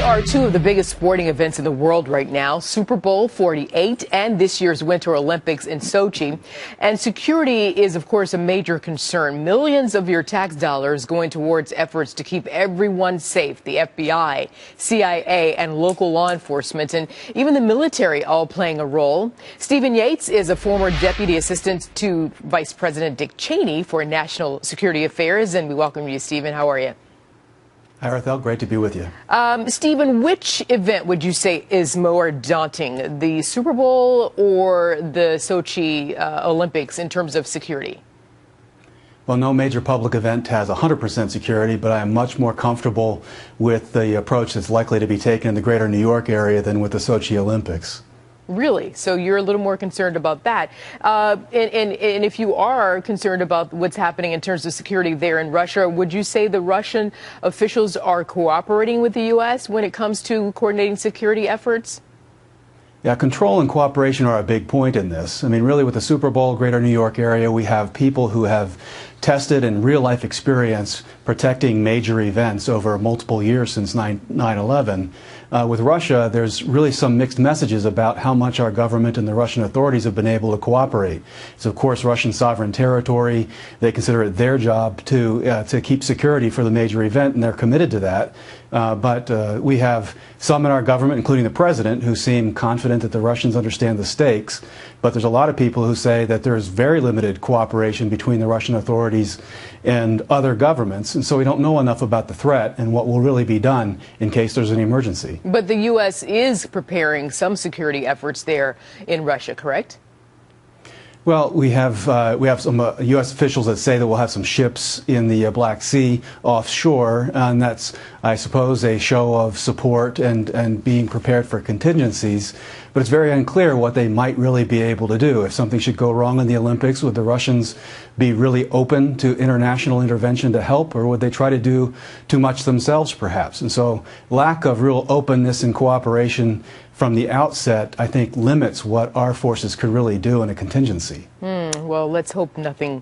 are two of the biggest sporting events in the world right now, Super Bowl 48 and this year's Winter Olympics in Sochi. And security is, of course, a major concern. Millions of your tax dollars going towards efforts to keep everyone safe. The FBI, CIA, and local law enforcement, and even the military all playing a role. Stephen Yates is a former deputy assistant to Vice President Dick Cheney for National Security Affairs. And we welcome you, Stephen. How are you? Hi, Arthel. Great to be with you. Stephen, which event would you say is more daunting, the Super Bowl or the Sochi Olympics in terms of security? Well, no major public event has 100% security, but I am much more comfortable with the approach that's likely to be taken in the greater New York area than with the Sochi Olympics. Really? So you're a little more concerned about that. And if you are concerned about what's happening in terms of security there in Russia, would you say the Russian officials are cooperating with the U.S. when it comes to coordinating security efforts? Yeah, control and cooperation are a big point in this. I mean, really, with the Super Bowl, greater New York area, we have people who have tested in real-life experience protecting major events over multiple years since 9/11. With Russia, there's really some mixed messages about how much our government and the Russian authorities have been able to cooperate. It's, of course, Russian sovereign territory. They consider it their job to keep security for the major event, and they're committed to that. But we have some in our government, including the president, who seem confident that the Russians understand the stakes. But there's a lot of people who say that there's very limited cooperation between the Russian authorities and other governments. And so we don't know enough about the threat and what will really be done in case there's an emergency. But the U.S. is preparing some security efforts there in Russia, correct? Well, we have some U.S. officials that say that we'll have some ships in the Black Sea offshore, and that's, I suppose, a show of support and being prepared for contingencies. But it's very unclear what they might really be able to do. If something should go wrong in the Olympics, would the Russians be really open to international intervention to help, or would they try to do too much themselves, perhaps? And so lack of real openness and cooperation from the outset, I think, limits what our forces could really do in a contingency. Well, let's hope nothing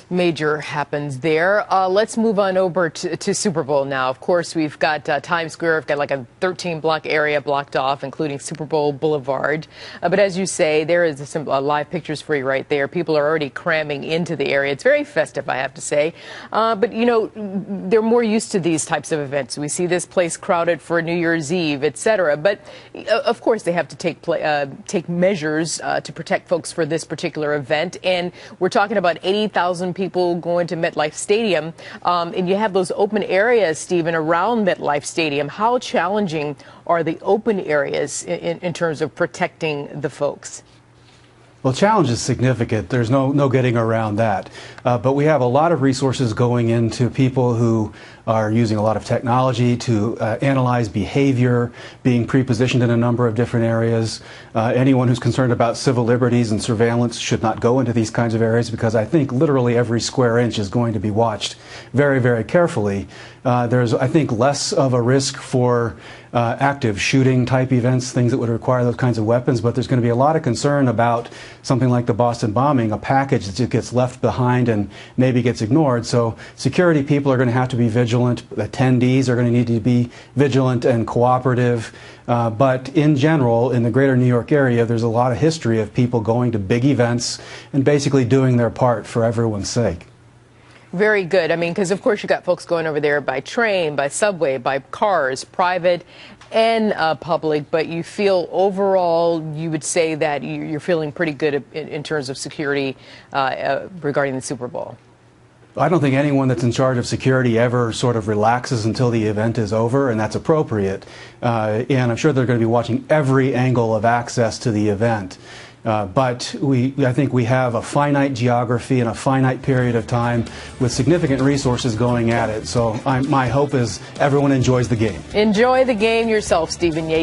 major happens there. Let's move on over to Super Bowl now. Of course, we've got Times Square. We've got like a 13-block area blocked off, including Super Bowl Boulevard. But as you say, there is some live pictures for you right there. People are already cramming into the area. It's very festive, I have to say. But, you know, they're more used to these types of events. We see this place crowded for New Year's Eve, etc. But, of course, they have to take measures to protect folks for this particular event. And we're talking about 80,000 people going to MetLife Stadium, and you have those open areas, Stephen, around MetLife Stadium. How challenging are the open areas in terms of protecting the folks? Well, challenge is significant. There's no getting around that. But we have a lot of resources going into people who are using a lot of technology to analyze behavior, being prepositioned in a number of different areas. Anyone who's concerned about civil liberties and surveillance should not go into these kinds of areas, because I think literally every square inch is going to be watched very, very carefully. There's, I think, less of a risk for active shooting type events, things that would require those kinds of weapons, but there's going to be a lot of concern about something like the Boston bombing, a package that just gets left behind and maybe gets ignored. So security people are going to have to be vigilant. Attendees are going to need to be vigilant and cooperative. But in general, in the greater New York area, there's a lot of history of people going to big events and basically doing their part for everyone's sake. Very good. I mean, because, of course, you got folks going over there by train, by subway, by cars, private and public. But you feel overall, you would say that you're feeling pretty good in terms of security regarding the Super Bowl. I don't think anyone that's in charge of security ever sort of relaxes until the event is over, and that's appropriate. And I'm sure they're going to be watching every angle of access to the event. But I think we have a finite geography and a finite period of time with significant resources going at it. So my hope is everyone enjoys the game. Enjoy the game yourself, Stephen Yates.